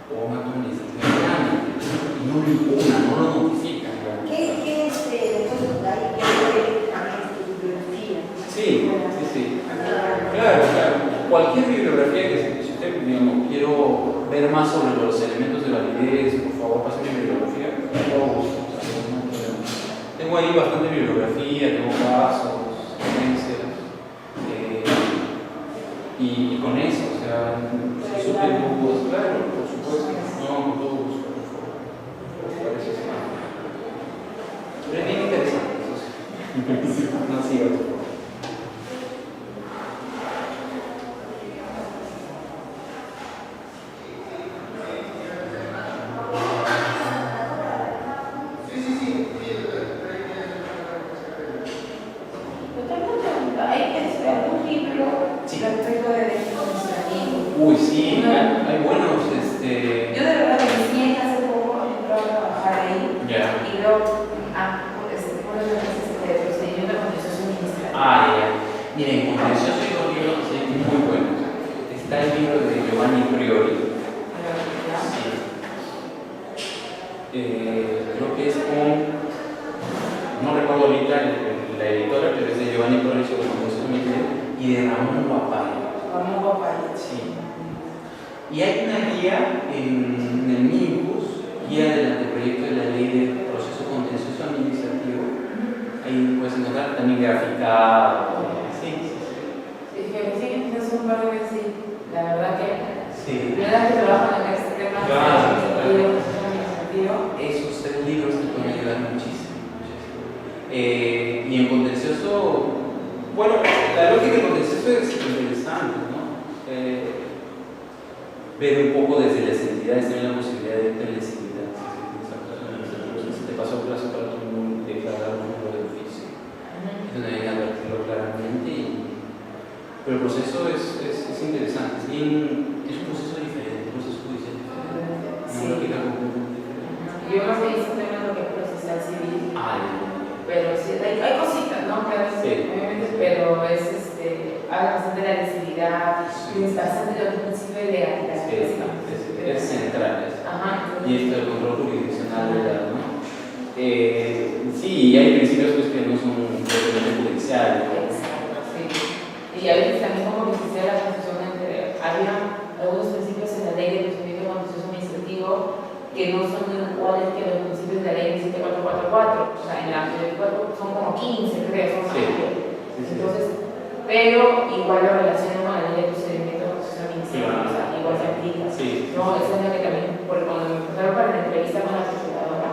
o un acto administrativo de trámite. Y no lo impugnan, no lo notifican. ¿Qué es después de ahí? ¿Qué también es bibliografía? Sí. Claro. Cualquier bibliografía que si usted, digamos, quiero ver más sobre los elementos de validez, por favor, pase mi bibliografía. Tengo ahí bastante bibliografía, tengo casos, referencias. Y con eso, o sea, si surgen dudas, claro, por supuesto, no, con todo gusto, por favor. Parece ser. Pero es bien interesante, eso sí. No sigas, por favor. Respecto de derecho administrativo. Uy, sí, hay buenos. Yo de verdad recién hace poco entré a trabajar ahí y veo por el procedimiento de contencioso administrativo. Ya. Miren, contencioso hay dos libros muy buenos. Está el libro de Giovanni Priori. Creo que es no recuerdo ahorita la editora, pero es de Giovanni Priori sobre contencioso administrativo y de Ramón Guapay. Sí. Y hay una guía en el MINCUS, guía del anteproyecto de la ley de proceso contencioso administrativo. Ahí puedes encontrar también graficado. Sí, hace un par de veces, la verdad que que trabajan en este tema administrativo. Esos tres libros te pueden ayudar muchísimo. Y en contencioso, bueno, la lógica del contencioso es interesante, ¿no? Ver un poco desde las entidades también la posibilidad de telesividad. Si te pasó un plazo para tu declarar un número de oficio, entonces hay que advertirlo claramente. Pero el proceso es interesante, es un proceso diferente, un proceso judicial diferente. Una lógica completamente diferente. Yo más que hice también lo que es procesal civil. Pero sí, hay cositas, ¿no? Obviamente, pero habla bastante de la lesividad, es bastante de los principios de legalidad. Es central. Y esto del control jurisdiccional de la, ¿no? Sí, hay principios pues, que no son propiamente judiciales. Exacto, sí. Y a veces también como que se hiciera la confusión entre, había algunos principios en la ley de procedimiento contencioso administrativo que no son iguales que los principios de la ley 17444. O sea, en la 174 son como 15, creo, son más. Entonces, pero igual lo relacionan con la ley de procedimiento contencioso administrativo, o sea, igual se aplica. No, eso es lo que también, porque cuando me empezaron para la entrevista con la procuradora,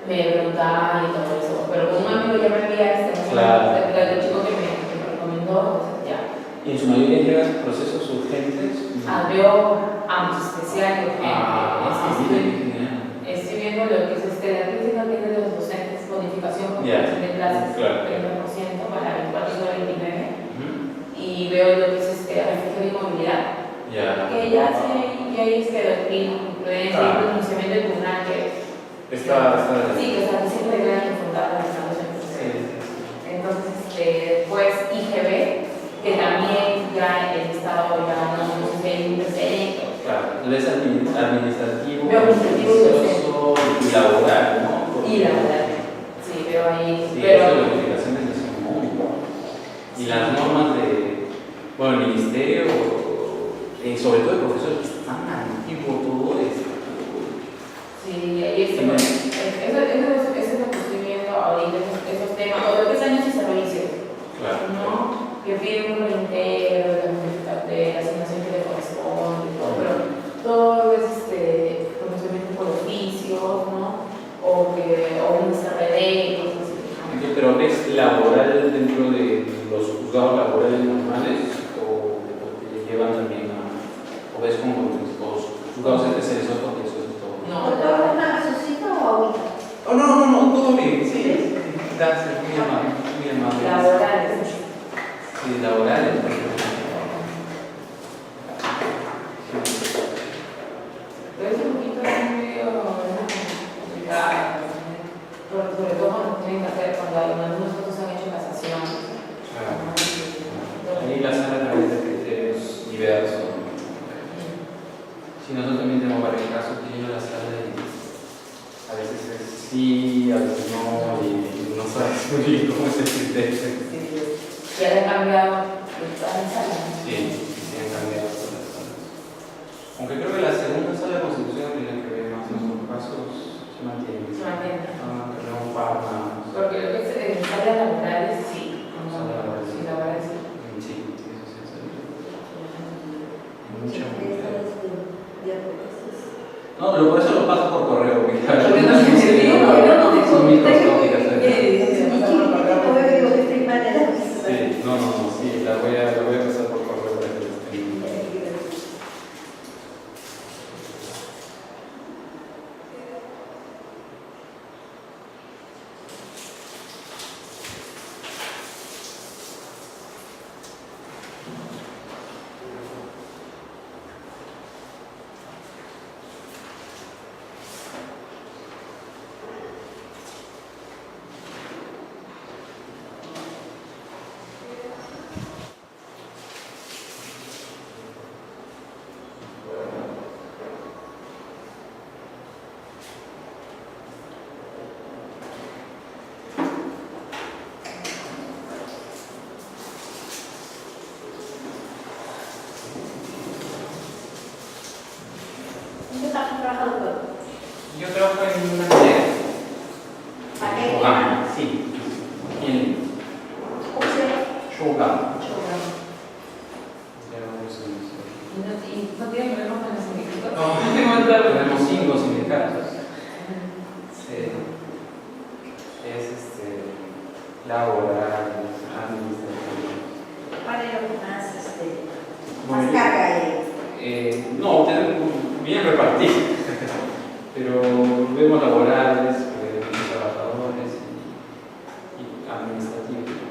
me preguntaba y todo eso, pero con un amigo ya me había el chico que me recomendó, entonces ya. ¿Y en su mayoría llegan procesos urgentes? Veo ambos, especial y urgente. Estoy viendo lo que es la crítica que es de los docentes, bonificación por de clases, 30% para 24 y 29, y veo lo que es refugio de movilidad, que ya hay influencia y pronunciamiento del tribunal que que está diciendo que quedan infundadas las docentes. Entonces, pues IGB, que también ya el Estado ya no tiene un precedente. Claro, es administrativo, y laboral, ¿no? Y laboral, sí, pero ahí. Sí, pero las notificaciones son muy buenas. Y las normas el ministerio, sobre todo el profesor, que es tan antiguo todo esto. Sí, ahí eso es lo que estoy viendo ahorita, esos temas, o lo que es años y servicios. ¿No? Que piden un reintegro de la asignación que le corresponde, pero todo es conocimiento por oficios, ¿no? O un desarrollo, cosas así. Pero ¿es laboral dentro de los juzgados laborales normales o te llevan también o ves como los juzgados especializados porque eso es todo? No, ¿Doctor, una gaseosita o agüita? No, todo bien, sí. Gracias, muy amable. Laborales. Sí, laborales. Pero es un poquito medio complicado, sobre todo cuando tienen que hacer, cuando algunos casos han hecho casación. Ahí la sala a través de criterios diversos. Si nosotros también tenemos varios casos que llevan a la sala y a veces es sí, a veces no, y no sabes muy bien cómo es el criterio. ¿Ya le han cambiado la sala? Sí, han cambiado todas las salas. Aunque creo que la segunda sala de constitución tiene que ver más en los casos, se mantiene. Se mantiene. Pero un par más. Porque lo que es en salas laborales, sí. Sí, laborales, sí. Sí, eso sí, eso Mucho. No, pero por eso lo paso por correo. Porque no se me son microscópicas. Sí, no, sí, la voy a pasar por correo para que lo estén. trabajado? Yo trabajo en una minera. ¿A qué? Shogun, sí. En ¿Cómo se llama? Shogun. ¿Y no tienen problemas con los sindicatos? No, tenemos 5 sindicatos. Sí. Es laboral, administrativo. ¿Cuál es lo que más, Bueno, más carga hay? no, tenemos bien repartido, pero vemos laborales, trabajadores y administrativos.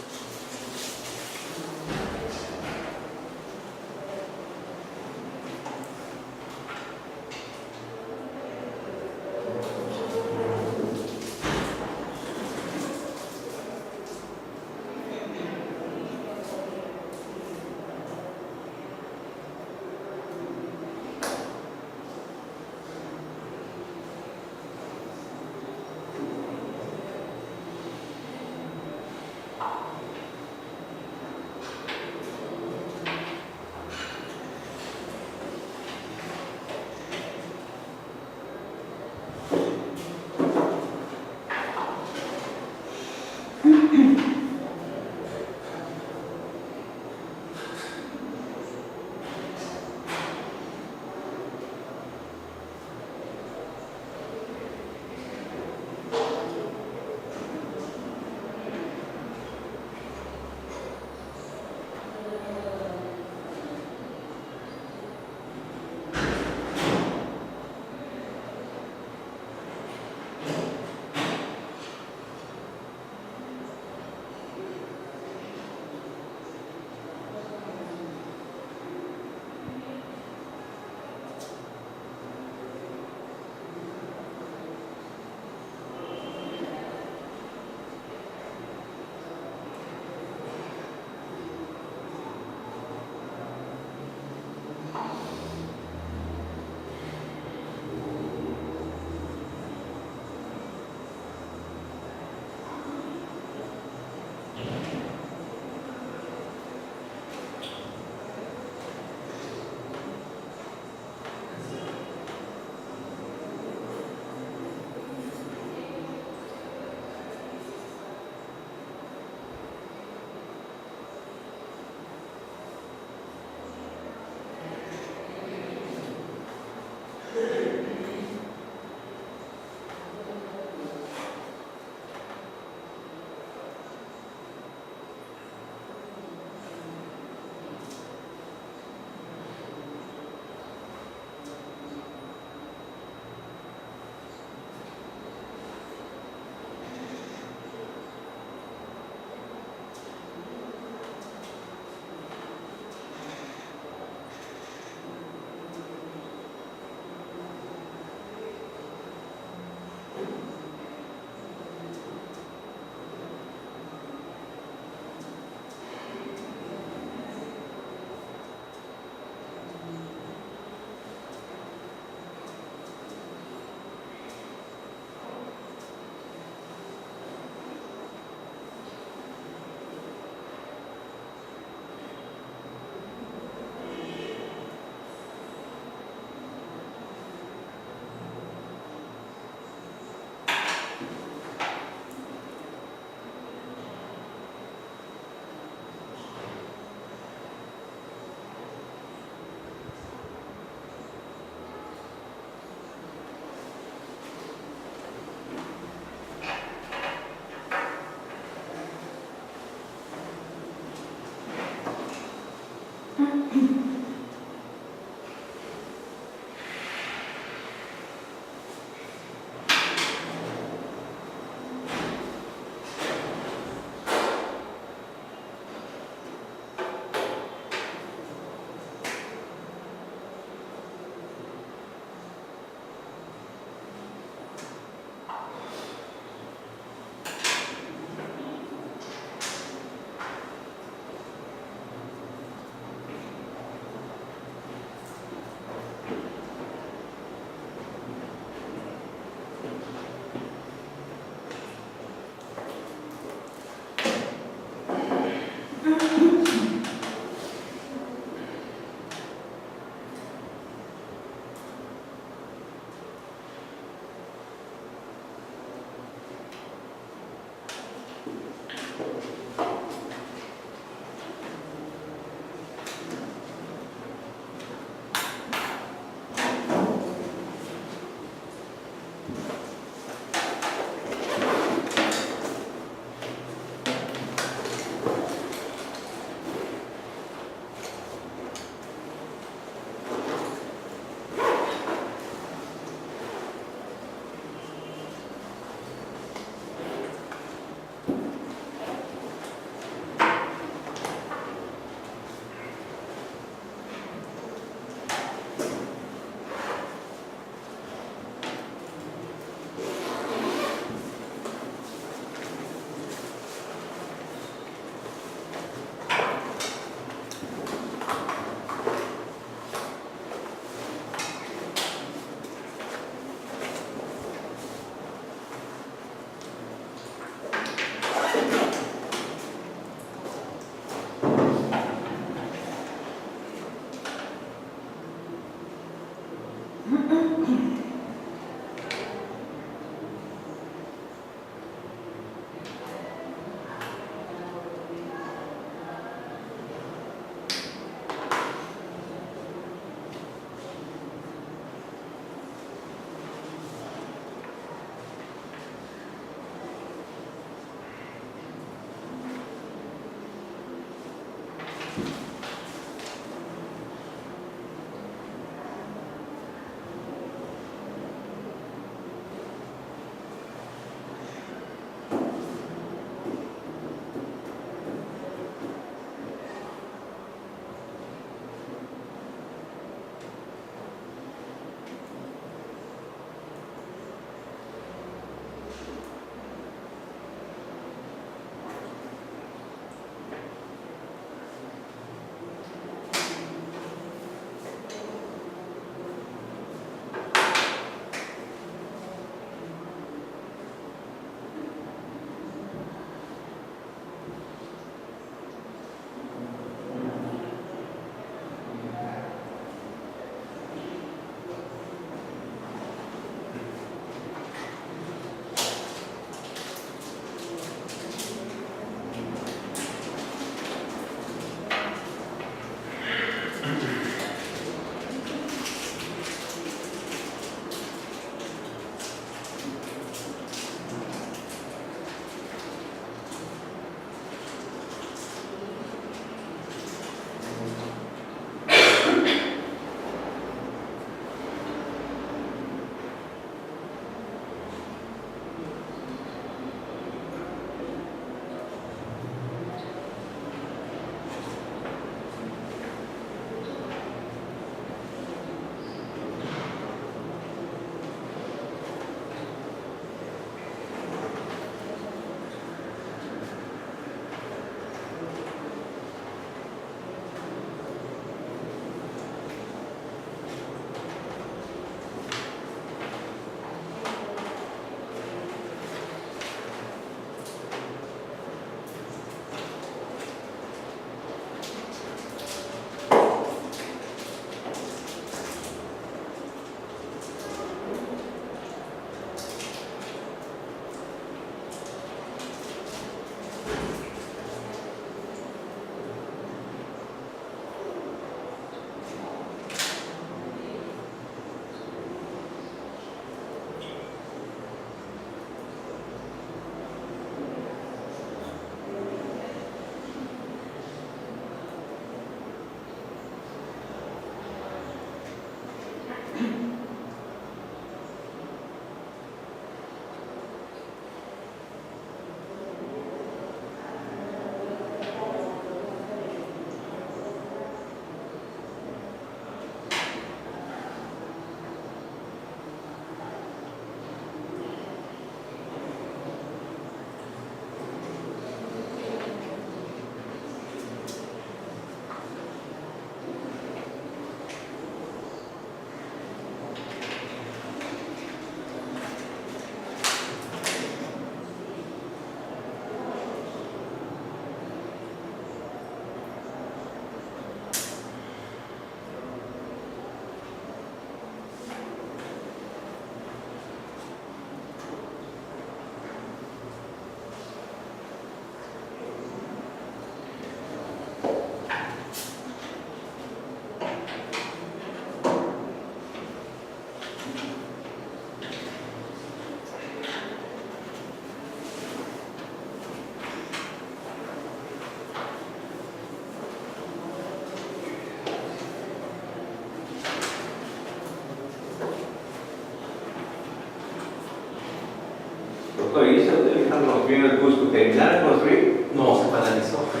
hizo Alejandro Osmeño del Cusco, terminar de construir. No, se paralizó. Sí.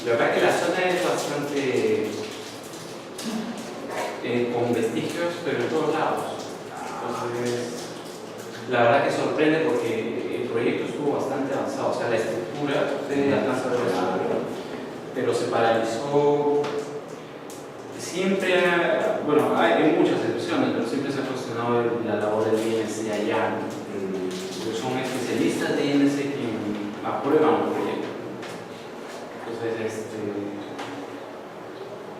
La verdad que la zona es bastante con vestigios, pero en todos lados. Entonces, la verdad que sorprende porque el proyecto estuvo bastante avanzado, o sea, la estructura, usted alcanza a ver eso, pero se paralizó. Siempre, bueno, hay muchas excepciones, pero siempre se ha cuestionado la labor del INC allá, porque son especialistas de INC quien aprueban un proyecto. Entonces,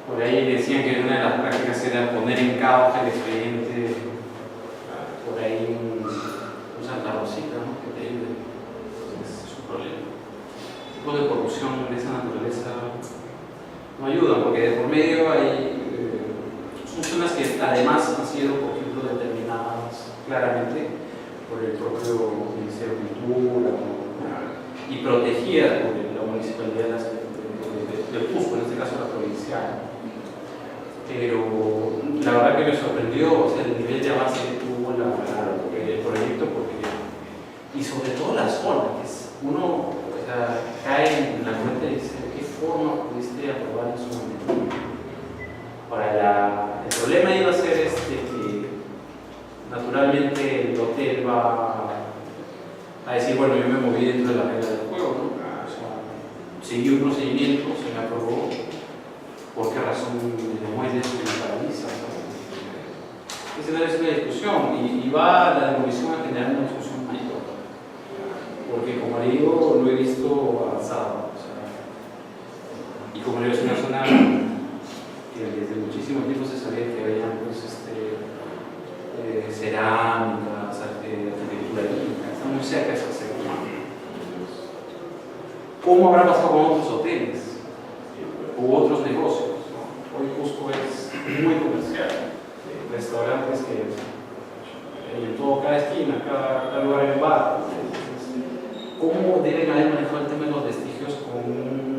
por ahí decían que una de las prácticas era poner en causa al expediente, por ahí un Santa Rosita, ¿no? Que te ayude. Entonces, es un problema. El tipo de corrupción de esa naturaleza no ayuda, porque de por medio hay son zonas que además han sido, por ejemplo, determinadas claramente por el propio Ministerio de Cultura y protegidas por la municipalidad de Cusco, en este caso la provincial. Pero la verdad que me sorprendió, o sea, el nivel de avance que tuvo el proyecto, y sobre todo la zona, que es, uno cae en la cuenta y dice, ¿de qué forma pudiste aprobar en su momento? El problema iba a ser que naturalmente el hotel va a decir, bueno, yo me moví dentro de la regla del juego, ¿no? O sea, seguí un procedimiento, se me aprobó, ¿por qué razón me mueves y me paraliza? Esa es una discusión y va la demolición a generar una discusión mayor, porque como le digo, lo he visto avanzado, o sea, y como le digo, es una zona que desde muchísimo tiempo se sabía que había pues, cerámicas, arquitectura inca, está muy cerca de esa zona. ¿Cómo habrá pasado con otros hoteles u otros negocios? ¿No? Hoy Cusco es muy comercial, restaurantes que en cada esquina, cada lugar hay un bar. Entonces, ¿cómo deben haber manejado el tema de los vestigios con un